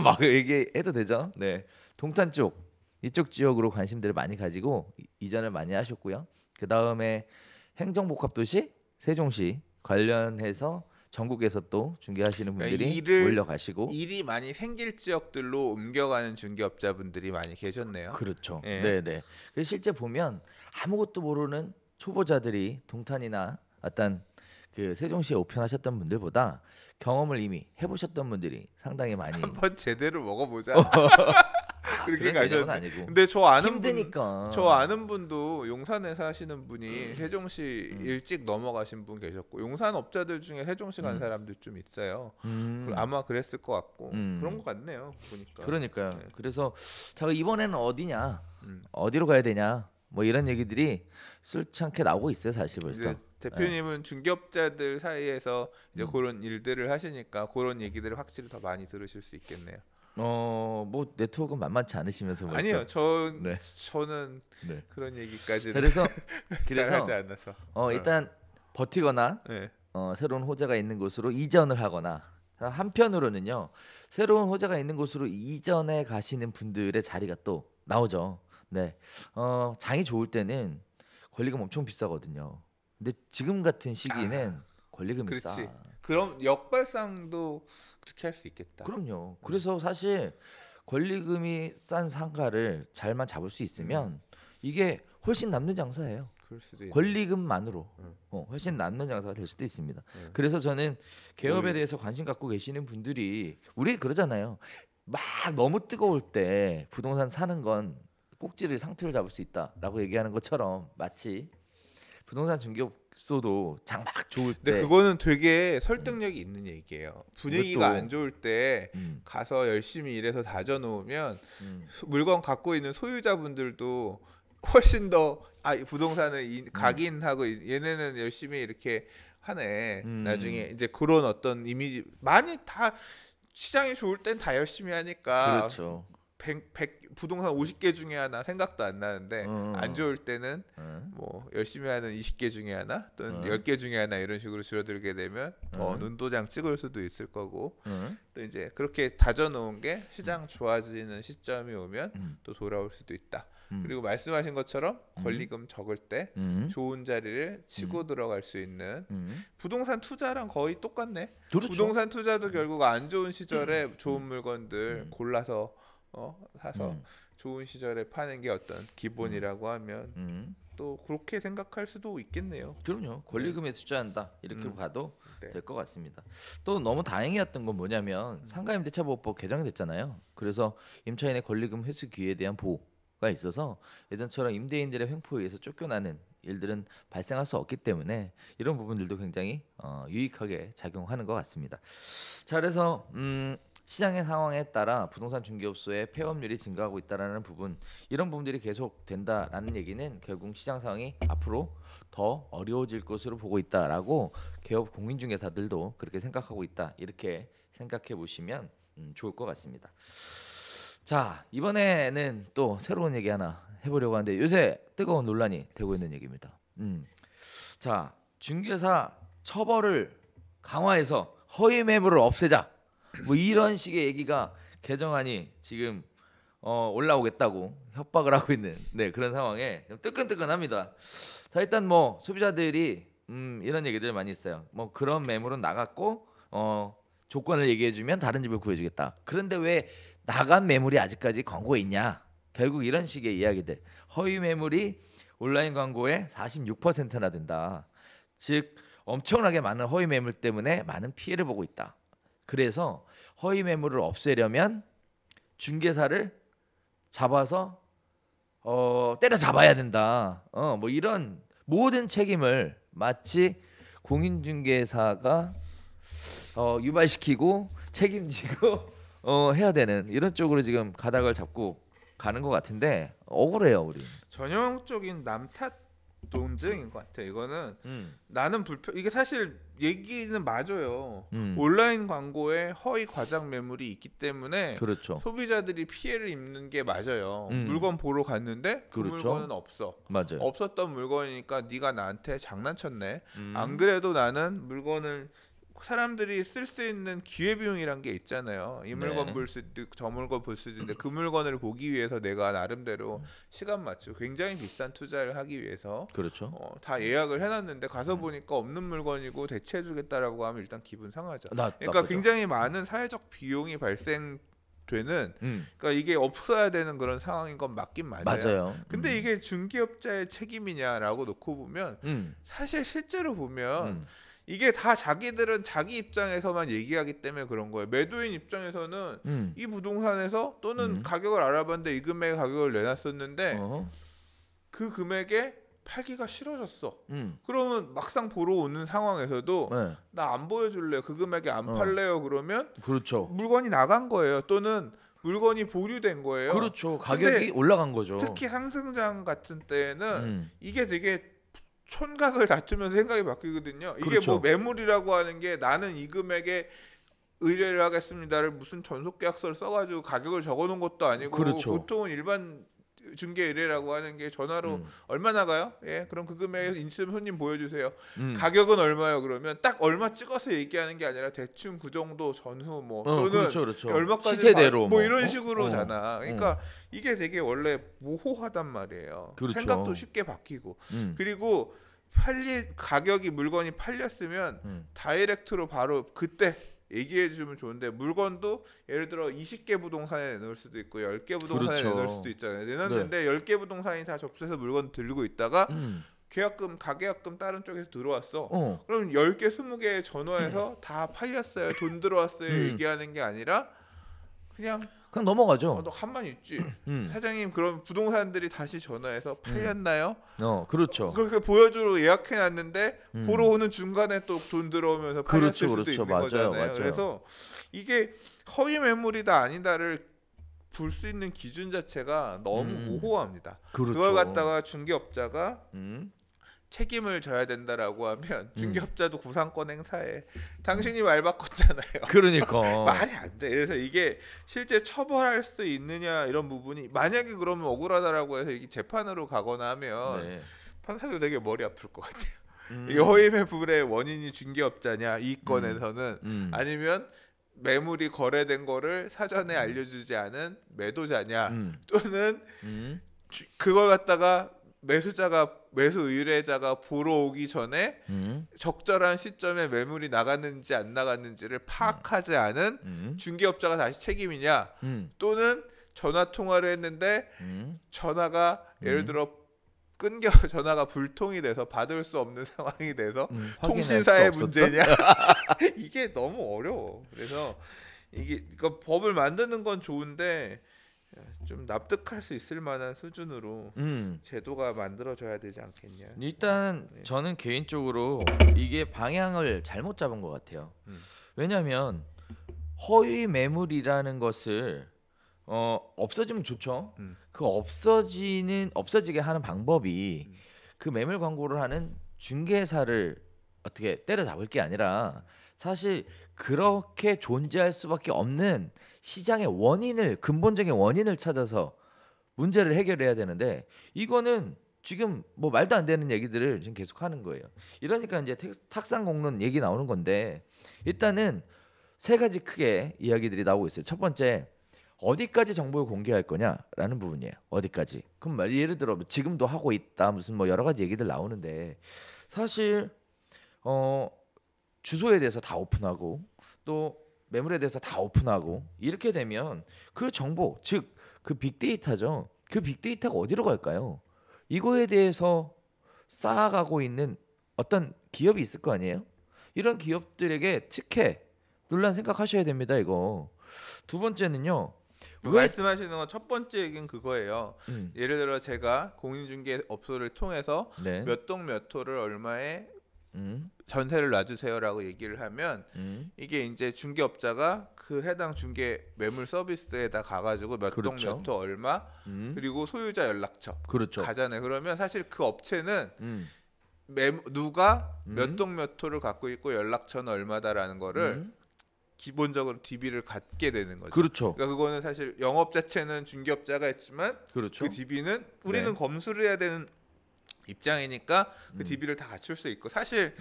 막 얘기해도 되죠. 네, 동탄 쪽 이쪽 지역으로 관심들을 많이 가지고 이전을 많이 하셨고요. 그 다음에 행정복합도시 세종시 관련해서 전국에서 또 중개하시는 분들이 몰려가시고 일이 많이 생길 지역들로 옮겨가는 중개업자분들이 많이 계셨네요. 그렇죠. 네. 그래서 실제 보면 아무것도 모르는 초보자들이 동탄이나 어떤 그 세종시에 오픈하셨던 분들보다 경험을 이미 해보셨던 분들이 상당히 많이 한번 제대로 먹어보자. 그렇게 가셨는데. 아니고. 근데 저 아는 힘드니까. 저 아는 분도 용산에 사시는 분이 세종시 일찍 넘어가신 분 계셨고 용산 업자들 중에 세종시 간 사람들 좀 있어요. 아마 그랬을 것 같고 그런 것 같네요. 보니까. 그러니까요. 네. 그래서 제가 이번에는 어디냐, 어디로 가야 되냐, 뭐 이런 얘기들이 술찮게 나오고 있어요, 사실 벌써. 대표님은 중개업자들 사이에서 이제 그런 일들을 하시니까 그런 얘기들을 확실히 더 많이 들으실 수 있겠네요. 뭐 네트워크 만만치 않으시면서 아니요, 저는 그런 얘기까지는 그래서 잘하지 않아서 일단 버티거나 새로운 호재가 있는 곳으로 이전을 하거나 한편으로는요 새로운 호재가 있는 곳으로 이전해 가시는 분들의 자리가 또 나오죠. 네, 장이 좋을 때는 권리금 엄청 비싸거든요. 근데 지금 같은 시기는 권리금이 싸. 그럼 역발상도 그렇게 할 수 있겠다. 그럼요. 그래서 사실 권리금이 싼 상가를 잘만 잡을 수 있으면 이게 훨씬 남는 장사예요. 그럴 수도 권리금만으로 훨씬 남는 장사가 될 수도 있습니다. 그래서 저는 개업에 대해서 관심 갖고 계시는 분들이 우리 그러잖아요. 막 너무 뜨거울 때 부동산 사는 건 꼭지를 상투를 잡을 수 있다라고 얘기하는 것처럼 마치 부동산 중개업소도 장 막 좋을 때. 근데 그거는 되게 설득력이 있는 얘기예요. 분위기가 안 좋을 때 가서 열심히 일해서 다져놓으면 물건 갖고 있는 소유자분들도 훨씬 더 부동산을 각인하고 얘네는 열심히 이렇게 하네. 나중에 이제 그런 어떤 이미지 많이 다 시장이 좋을 땐 다 열심히 하니까. 그렇죠. 부동산 50개 중에 하나 생각도 안 나는데 안 좋을 때는 뭐 열심히 하는 20개 중에 하나 또는 10개 중에 하나 이런 식으로 줄어들게 되면 더 눈도장 찍을 수도 있을 거고 또 이제 그렇게 다져놓은 게 시장 좋아지는 시점이 오면 또 돌아올 수도 있다. 그리고 말씀하신 것처럼 권리금 적을 때 좋은 자리를 치고 들어갈 수 있는 부동산 투자랑 거의 똑같네. 그렇죠. 부동산 투자도 결국 안 좋은 시절에 좋은 물건들 골라서 사서 좋은 시절에 파는 게 어떤 기본이라고 하면 또 그렇게 생각할 수도 있겠네요. 그럼요. 권리금에 투자한다 이렇게 봐도 될 것 같습니다. 또 너무 다행이었던 건 뭐냐면 상가임대차보호법 개정이 됐잖아요. 그래서 임차인의 권리금 회수 기회에 대한 보호가 있어서 예전처럼 임대인들의 횡포에 의해서 쫓겨나는 일들은 발생할 수 없기 때문에 이런 부분들도 굉장히 유익하게 작용하는 것 같습니다. 자, 그래서 시장의 상황에 따라 부동산 중개업소의 폐업률이 증가하고 있다라는 부분, 이런 부분들이 계속 된다라는 얘기는 결국 시장 상황이 앞으로 더 어려워질 것으로 보고 있다라고 개업 공인중개사들도 그렇게 생각하고 있다, 이렇게 생각해 보시면 좋을 것 같습니다. 자, 이번에는 또 새로운 얘기 하나 해보려고 하는데 요새 뜨거운 논란이 되고 있는 얘기입니다. 자, 중개사 처벌을 강화해서 허위 매물을 없애자, 뭐 이런 식의 얘기가 개정안이 지금 올라오겠다고 협박을 하고 있는 그런 상황에 뜨끈뜨끈합니다. 자, 일단 뭐 소비자들이 이런 얘기들 많이 있어요. 뭐 그런 매물은 나갔고 조건을 얘기해주면 다른 집을 구해주겠다. 그런데 왜 나간 매물이 아직까지 광고에 있냐? 결국 이런 식의 이야기들. 허위 매물이 온라인 광고의 46%나 된다. 즉 엄청나게 많은 허위 매물 때문에 많은 피해를 보고 있다. 그래서 허위 매물을 없애려면 중개사를 잡아서 때려잡아야 된다. 뭐 이런 모든 책임을 마치 공인중개사가 유발시키고 책임지고 해야 되는 이런 쪽으로 지금 가닥을 잡고 가는 것 같은데 억울해요, 우리. 전형적인 남 탓 논쟁인 것 같아. 이거는 나는 이게 사실 얘기는 맞아요. 온라인 광고에 허위 과장 매물이 있기 때문에 그렇죠. 소비자들이 피해를 입는 게 맞아요. 물건 보러 갔는데 그 그렇죠. 물건은 없어. 맞아요. 없었던 물건이니까 네가 나한테 장난쳤네. 안 그래도 나는 물건을 사람들이 쓸 수 있는 기회비용이란 게 있잖아요. 이 물건 볼 수도 있고 저 물건 볼 수도 있는데 그 물건을 보기 위해서 내가 나름대로 시간 맞추고 굉장히 비싼 투자를 하기 위해서 그렇죠. 다 예약을 해놨는데 가서 보니까 없는 물건이고 대체해주겠다라고 하면 일단 기분 상하죠. 그러니까 나쁘죠. 굉장히 많은 사회적 비용이 발생되는 그러니까 이게 없어야 되는 그런 상황인 건 맞긴 맞아요. 근데 이게 중개업자의 책임이냐라고 놓고 보면 사실 실제로 보면 이게 다 자기들은 자기 입장에서만 얘기하기 때문에 그런 거예요. 매도인 입장에서는 이 부동산에서 또는 가격을 알아봤는데 이 금액의 가격을 내놨었는데 그 금액에 팔기가 싫어졌어. 그러면 막상 보러 오는 상황에서도 나 안 보여줄래요. 그 금액에 안 팔래요. 그러면 그렇죠. 물건이 나간 거예요. 또는 물건이 보류된 거예요. 그렇죠. 가격이 올라간 거죠. 특히 상승장 같은 때는 이게 되게 촌각을 다투면서 생각이 바뀌거든요. 이게 그렇죠. 뭐 매물이라고 하는 게 나는 이 금액에 의뢰를 하겠습니다를 무슨 전속계약서를 써가지고 가격을 적어놓은 것도 아니고 그렇죠. 보통은 일반 중개 의뢰라고 하는 게 전화로 얼마 나가요? 예, 그럼 그 금액에 인심 손님 보여주세요. 가격은 얼마요? 그러면 딱 얼마 찍어서 얘기하는 게 아니라 대충 그 정도 전후 뭐 또는 그렇죠. 얼마까지 시세대로 뭐 이런 식으로잖아. 그러니까 이게 되게 원래 모호하단 말이에요. 그렇죠. 생각도 쉽게 바뀌고 그리고 가격이 물건이 팔렸으면 다이렉트로 바로 그때 얘기해 주면 좋은데 물건도 예를 들어 20개 부동산에 내놓을 수도 있고 10개 부동산에 그렇죠. 내놓을 수도 있잖아요. 내놨는데 10개 부동산이 다 접수해서 물건 들고 있다가 계약금, 가계약금 다른 쪽에서 들어왔어. 그럼 10개, 20개 전화해서 다 팔렸어요. 돈 들어왔어요. 얘기하는 게 아니라 그냥 넘어가죠. 너 가만히 있지. 사장님 그럼 부동산들이 다시 전화해서 팔렸나요? 그렇죠. 그렇게 보여주러 예약해놨는데 보러 오는 중간에 또 돈 들어오면서 팔렸을 수도 있는 거잖아요. 맞아요. 그래서 이게 허위 매물이다 아니다를 볼 수 있는 기준 자체가 너무 모호합니다. 그렇죠. 그걸 갖다가 중개업자가 책임을 져야 된다라고 하면 중개업자도 구상권 행사해. 당신이 말 바꿨잖아요. 그러니까 말이 안 돼. 그래서 이게 실제 처벌할 수 있느냐 이런 부분이 만약에 그러면 억울하다라고 해서 이게 재판으로 가거나 하면 네. 판사도 되게 머리 아플 것 같아요. 이 허위 매물의 원인이 중개업자냐 이 건에서는 아니면 매물이 거래된 거를 사전에 알려주지 않은 매도자냐 또는 그걸 갖다가 매수 의뢰자가 보러 오기 전에 적절한 시점에 매물이 나갔는지 안 나갔는지를 파악하지 않은 중개업자가 다시 책임이냐 또는 전화 통화를 했는데 전화가 예를 들어 끊겨 전화가 불통이 돼서 받을 수 없는 상황이 돼서 통신사의 문제냐 이게 너무 어려워. 그래서 이게 그러니까 법을 만드는 건 좋은데 좀 납득할 수 있을 만한 수준으로 제도가 만들어져야 되지 않겠냐. 일단 저는 개인적으로 이게 방향을 잘못 잡은 것 같아요. 왜냐하면 허위 매물이라는 것을 없어지면 좋죠. 그 없어지게 하는 방법이 그 매물 광고를 하는 중개사를 어떻게 때려잡을 게 아니라 사실 그렇게 존재할 수밖에 없는 시장의 근본적인 원인을 찾아서 문제를 해결해야 되는데 이거는 지금 뭐 말도 안 되는 얘기들을 지금 계속 하는 거예요. 이러니까 이제 탁상 공론 얘기 나오는 건데 일단은 세 가지 크게 이야기들이 나오고 있어요. 첫 번째, 어디까지 정보를 공개할 거냐라는 부분이에요. 어디까지? 그럼 예를 들어 지금도 하고 있다 무슨 뭐 여러 가지 얘기들 나오는데 사실 주소에 대해서 다 오픈하고 또 매물에 대해서 다 오픈하고 이렇게 되면 그 정보 즉 그 빅데이터죠. 그 빅데이터가 어디로 갈까요? 이거에 대해서 쌓아가고 있는 어떤 기업이 있을 거 아니에요? 이런 기업들에게 특혜 논란 생각하셔야 됩니다. 이거. 두 번째는요. 말씀하시는 건 첫 번째 얘기는 그거예요. 예를 들어 제가 공인중개업소를 통해서 네. 몇 동 몇 호를 얼마에 전세를 놔주세요라고 얘기를 하면 이게 이제 중개업자가 그 해당 중개 매물 서비스에다 가가지고 몇 동 몇 호 얼마 그리고 소유자 연락처 그렇죠. 가잖아요. 그러면 사실 그 업체는 누가 몇 동 몇 호를 갖고 있고 연락처는 얼마다라는 거를 기본적으로 DB를 갖게 되는 거죠. 그렇죠. 그러니까 그거는 사실 영업 자체는 중개업자가 했지만 그렇죠. 그 DB는 우리는 검수를 해야 되는 입장이니까 그 DB를 다 갖출 수 있고 사실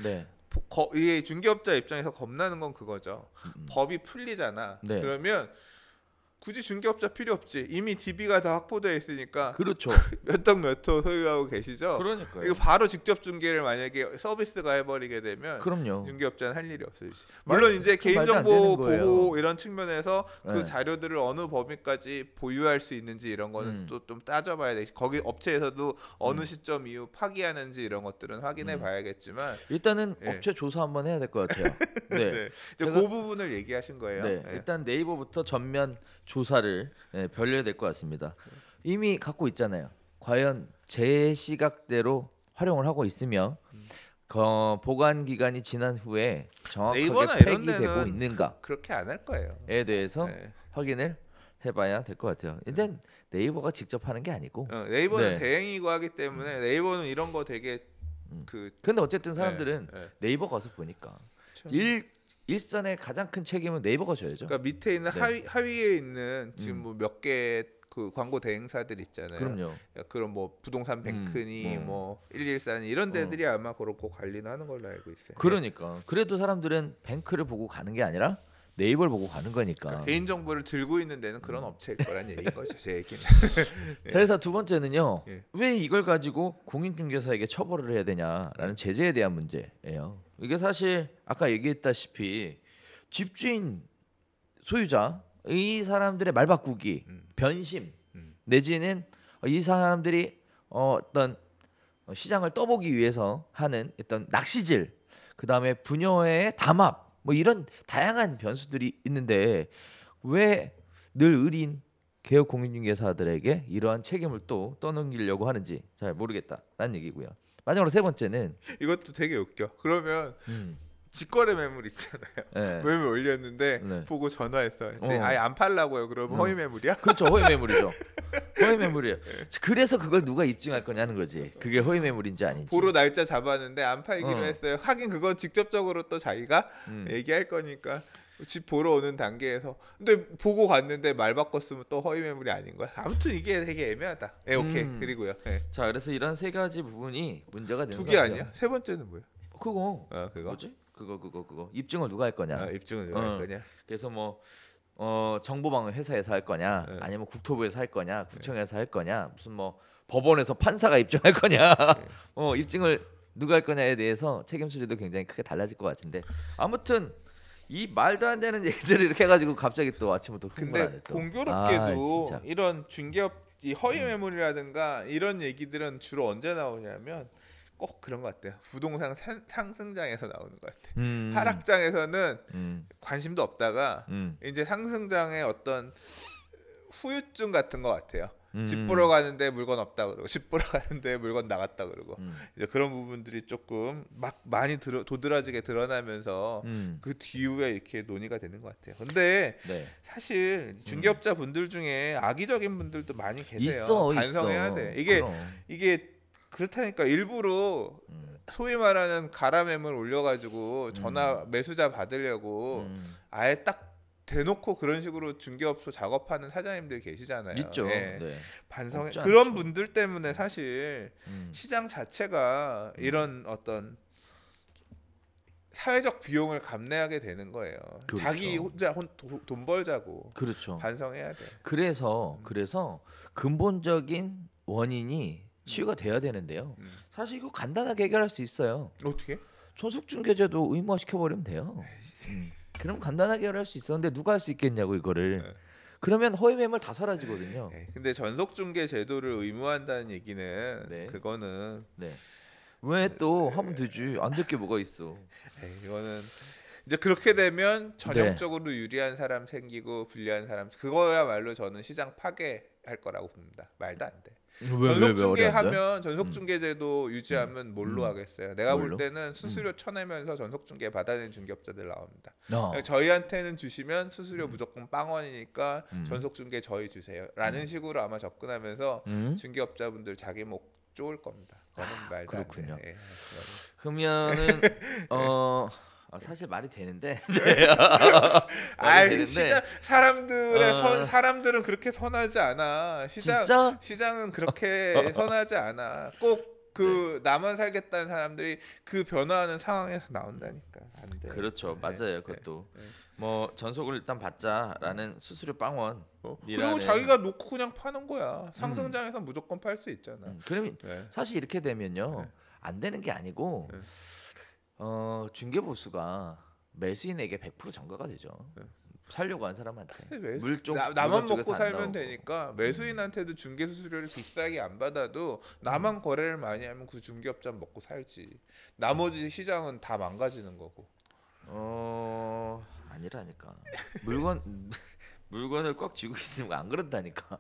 이게 중개업자 입장에서 겁나는 건 그거죠. 법이 풀리잖아. 그러면 굳이 중개업자 필요 없지. 이미 DB가 다 확보되어 있으니까. 그렇죠. 몇 동 몇 호 소유하고 계시죠. 그러니까요. 이거 바로 직접 중개를 만약에 서비스가 해버리게 되면 그럼요. 중개업자는 할 일이 없어지지. 물론 이제 개인정보 보호 이런 측면에서 그 자료들을 어느 범위까지 보유할 수 있는지 이런 거는 또 좀 따져봐야 돼. 거기 업체에서도 어느 시점 이후 파기하는지 이런 것들은 확인해 봐야겠지만 일단은 업체 조사 한번 해야 될 것 같아요. 네. 그 부분을 얘기하신 거예요. 일단 네이버부터 전면 조사를 벌려야 될 것 같습니다. 이미 갖고 있잖아요. 과연 제 시각대로 활용을 하고 있으며 보관 기간이 지난 후에 정확하게 폐기되고 있는가 그렇게 안 할 거예요.에 대해서 확인을 해봐야 될 것 같아요. 일단 네이버가 직접 하는 게 아니고 네이버는 대행이고 하기 때문에 네이버는 이런 거 되게 근데 어쨌든 사람들은 네이버 가서 보니까 일선의 가장 큰 책임은 네이버가 져야죠. 그러니까 밑에 있는 하위에 있는 지금 뭐 몇 개 그 광고 대행사들 있잖아요. 그럼요. 그런 뭐 부동산 뱅크니 뭐 114니 이런 데들이 아마 그렇고 관리는 하는 걸로 알고 있어요. 그러니까 그래도 사람들은 뱅크를 보고 가는 게 아니라 네이버를 보고 가는 거니까. 그러니까 개인 정보를 들고 있는 데는 그런 업체일 거란 얘기인 거죠. 제 얘기는. 그래서 두 번째는요. 왜 이걸 가지고 공인중개사에게 처벌을 해야 되냐라는 제재에 대한 문제예요. 이게 사실 아까 얘기했다시피 집주인 소유자 이 사람들의 말 바꾸기, 변심 내지는 이 사람들이 어떤 시장을 떠보기 위해서 하는 어떤 낚시질, 그 다음에 부녀의 담합, 뭐 이런 다양한 변수들이 있는데 왜 늘 의리인 개업 공인중개사들에게 이러한 책임을 또 떠넘기려고 하는지 잘 모르겠다라는 얘기고요. 마지막으로 세 번째는 이것도 되게 웃겨. 그러면 직거래 매물 있잖아요. 네. 매물 올렸는데 네. 보고 전화했어. 아예 안 팔라고요. 그러면 허위 매물이야? 그렇죠. 허위 매물이죠. 허위 매물이에요. 그래서 그걸 누가 입증할 거냐는 거지. 그게 허위 매물인지 아닌지. 보러 날짜 잡았는데 안 팔기로 했어요. 하긴 그건 직접적으로 또 자기가 얘기할 거니까. 집 보러 오는 단계에서 근데 보고 갔는데 말 바꿨으면 또 허위 매물이 아닌 거야. 아무튼 이게 되게 애매하다. 오케이. 그리고요. 자, 그래서 이런 세 가지 부분이 문제가 되는 거예요. 두 개 아니야? 세 번째는 뭐야? 그거. 그거. 뭐지? 그거. 입증을 누가 할 거냐? 입증을 누가 할 거냐? 그래서 뭐 정보망을 회사에서 할 거냐? 아니면 국토부에서 할 거냐? 구청에서 할 거냐? 무슨 뭐 법원에서 판사가 입증할 거냐? 입증을 누가 할 거냐에 대해서 책임 소재도 굉장히 크게 달라질 것 같은데 아무튼 이 말도 안 되는 얘기들을 이렇게 해가지고 갑자기 또 아침부터 근데 공교롭게도 이런 중개업 이 허위 매물이라든가 이런 얘기들은 주로 언제 나오냐면 꼭 그런 것 같아요. 부동산 상승장에서 나오는 것 같아. 하락장에서는 관심도 없다가 이제 상승장의 어떤 후유증 같은 것 같아요. 집 보러 가는데 물건 없다 그러고 집 보러 가는데 물건 나갔다 그러고 이제 그런 부분들이 조금 막 많이 도드라지게 드러나면서 그 뒤에 이렇게 논의가 되는 것 같아요. 근데 사실 중개업자 분들 중에 악의적인 분들도 많이 계세요. 반성해야 돼. 이게 그렇다니까 일부러 소위 말하는 가라매물 올려가지고 전화 매수자 받으려고 아예 딱 대놓고 그런 식으로 중개업소 작업하는 사장님들 계시잖아요. 있죠. 네. 반성해 그런 않죠. 분들 때문에 사실 시장 자체가 이런 어떤 사회적 비용을 감내하게 되는 거예요. 그렇죠. 자기 혼자 돈 벌자고. 그렇죠. 반성해야 돼. 그래서 근본적인 원인이 치유가 돼야 되는데요. 사실 이거 간단하게 해결할 수 있어요. 어떻게? 전속중개제도 의무화시켜버리면 돼요. 그럼 간단하게 할 수 있어. 근데 누가 할 수 있겠냐고 이거를. 그러면 허위 매물 다 사라지거든요. 근데 전속중개 제도를 의무화한다는 얘기는 그거는 왜 또 하면 되지. 안 될 게 뭐가 있어. 이거는 이제 그렇게 되면 전형적으로 유리한 사람 생기고 불리한 사람 그거야말로 저는 시장 파괴할 거라고 봅니다. 말도 안 돼. 전속중개하면 전속중개제도 유지하면 뭘로 하겠어요? 내가 볼 때는 수수료 쳐내면서 전속중개 받아낸 중개업자들 나옵니다. 저희한테는 주시면 수수료 무조건 빵원이니까 전속중개 저희 주세요. 라는 식으로 아마 접근하면서 중개업자분들 자기 목 쪼을 겁니다. 저는 말도 그렇군요. 안 돼. 그러면은 사실 말이 되는데. 시장 사람들은 그렇게 선하지 않아. 시장은 그렇게 선하지 않아. 꼭 그 나만 살겠다는 사람들이 그 변화하는 상황에서 나온다니까. 안 돼. 그렇죠. 맞아요. 그것도 뭐 전속을 일단 받자라는 수수료 빵원. 그리고 자기가 놓고 그냥 파는 거야. 상승장에서 무조건 팔 수 있잖아. 그러면 사실 이렇게 되면요 안 되는 게 아니고. 중개보수가 매수인에게 100% 전가가 되죠. 살려고 한 사람한테 나만 먹고 살면 되니까 매수인한테도 중개 수수료를 비싸게 안 받아도 나만 거래를 많이 하면 그 중개업자는 먹고 살지. 나머지 시장은 다 망가지는 거고. 아니라니까. 물건을 꽉 쥐고 있으면 안 그런다니까.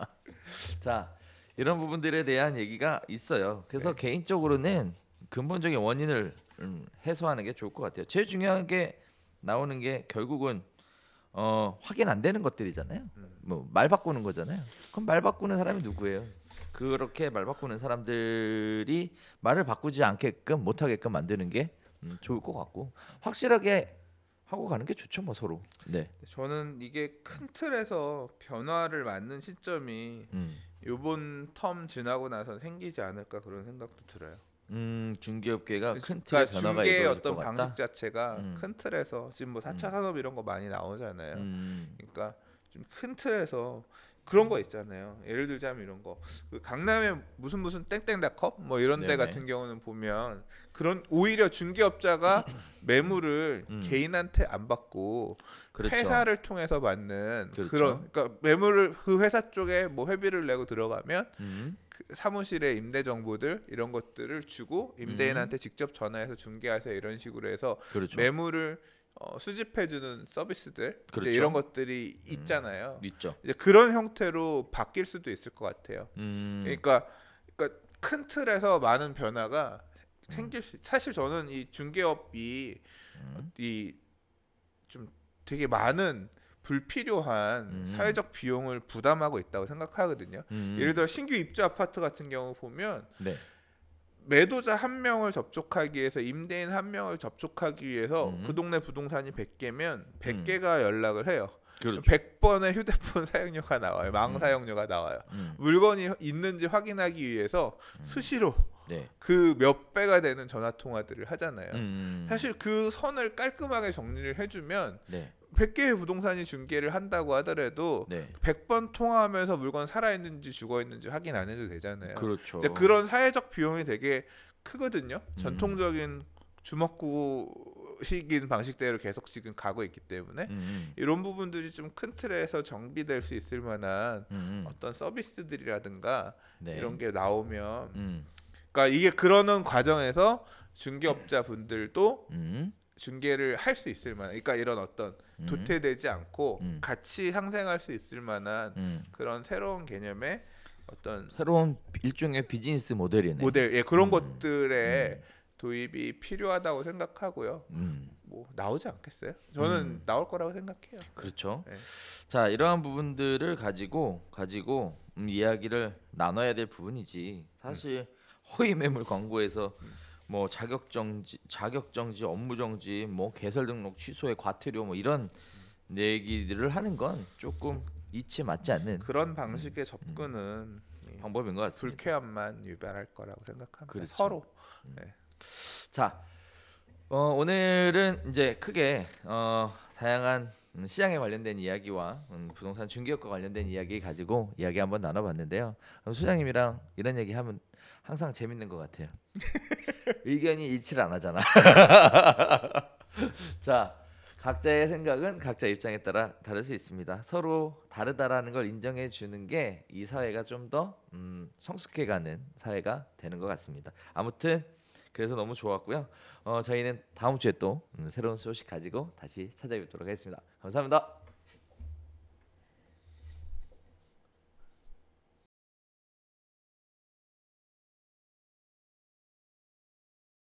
자, 이런 부분들에 대한 얘기가 있어요. 그래서 개인적으로는 근본적인 원인을 해소하는 게 좋을 것 같아요. 제일 중요한 게 나오는 게 결국은 확인 안 되는 것들이잖아요. 뭐 말 바꾸는 거잖아요. 그럼 말 바꾸는 사람이 누구예요? 그렇게 말 바꾸는 사람들이 말을 바꾸지 않게끔 못하게끔 만드는 게 좋을 것 같고 확실하게 하고 가는 게 좋죠, 뭐 서로. 네. 저는 이게 큰 틀에서 변화를 맞는 시점이 이번 텀 지나고 나서 생기지 않을까 그런 생각도 들어요. 중개업계가 큰 틀의 변화가 중개의 어떤 방식 자체가 큰 틀에서 지금 뭐 4차 산업 이런 거 많이 나오잖아요. 그러니까 좀 큰 틀에서 그런 거 있잖아요. 예를 들자면 이런 거. 그 강남에 무슨 땡땡닷컴 뭐 이런 데 같은 경우는 보면 그런 오히려 중개업자가 매물을 개인한테 안 받고 그렇죠. 회사를 통해서 받는 그렇죠. 그러니까 매물을 그 회사 쪽에 뭐 회비를 내고 들어가면 그 사무실의 임대 정보들 이런 것들을 주고 임대인한테 직접 전화해서 중개하세요 이런 식으로 해서 그렇죠. 매물을 수집해주는 서비스들 그렇죠. 이제 이런 것들이 있잖아요. 있죠. 이제 그런 형태로 바뀔 수도 있을 것 같아요. 그러니까 큰 틀에서 많은 변화가 생길 수 사실 저는 이 중개업이 이 좀 되게 많은 불필요한 사회적 비용을 부담하고 있다고 생각하거든요. 예를 들어 신규 입주 아파트 같은 경우 보면 네. 매도자 한 명을 접촉하기 위해서 임대인 한 명을 접촉하기 위해서 그 동네 부동산이 100개면 100개가 연락을 해요. 그렇죠. 100번의 휴대폰 사용료가 나와요. 망 사용료가 나와요. 물건이 있는지 확인하기 위해서 수시로 네. 그 몇 배가 되는 전화 통화들을 하잖아요. 사실 그 선을 깔끔하게 정리를 해주면 네. 100개의 부동산이 중개를 한다고 하더라도 네. 100번 통화하면서 물건 살아있는지 죽어있는지 확인 안 해도 되잖아요. 그렇죠. 이제 그런 사회적 비용이 되게 크거든요. 전통적인 주먹구식인 방식대로 계속 지금 가고 있기 때문에 이런 부분들이 좀 큰 틀에서 정비될 수 있을 만한 어떤 서비스들이라든가 네. 이런 게 나오면 그러니까 이게 그러는 과정에서 중개업자 분들도 중개를 할 수 있을 만한, 그러니까 이런 어떤 도태되지 않고 같이 상생할 수 있을 만한 그런 새로운 개념의 어떤 새로운 일종의 비즈니스 모델이네. 모델, 예, 그런 것들의 도입이 필요하다고 생각하고요. 뭐 나오지 않겠어요? 저는 나올 거라고 생각해요. 그렇죠. 네. 자, 이러한 부분들을 가지고 이야기를 나눠야 될 부분이지. 사실 허위 매물 광고에서 뭐 자격정지, 업무정지, 뭐 개설 등록 취소의 과태료 뭐 이런 얘기들을 하는 건 조금 이치에 맞지 않는 그런 방식의 접근은 방법인 것 같습니다. 불쾌함만 유발할 거라고 생각합니다. 그렇죠. 서로. 네. 자, 오늘은 이제 크게 다양한 시장에 관련된 이야기와 부동산 중개업과 관련된 이야기 가지고 이야기 한번 나눠봤는데요. 소장님이랑 이런 얘기하면 항상 재밌는 것 같아요. 의견이 일치를 안 하잖아. 자, 각자의 생각은 각자 입장에 따라 다를 수 있습니다. 서로 다르다라는 걸 인정해 주는 게 이 사회가 좀 더 성숙해가는 사회가 되는 것 같습니다. 아무튼 그래서 너무 좋았고요. 저희는 다음 주에 또 새로운 소식 가지고 다시 찾아뵙도록 하겠습니다. 감사합니다.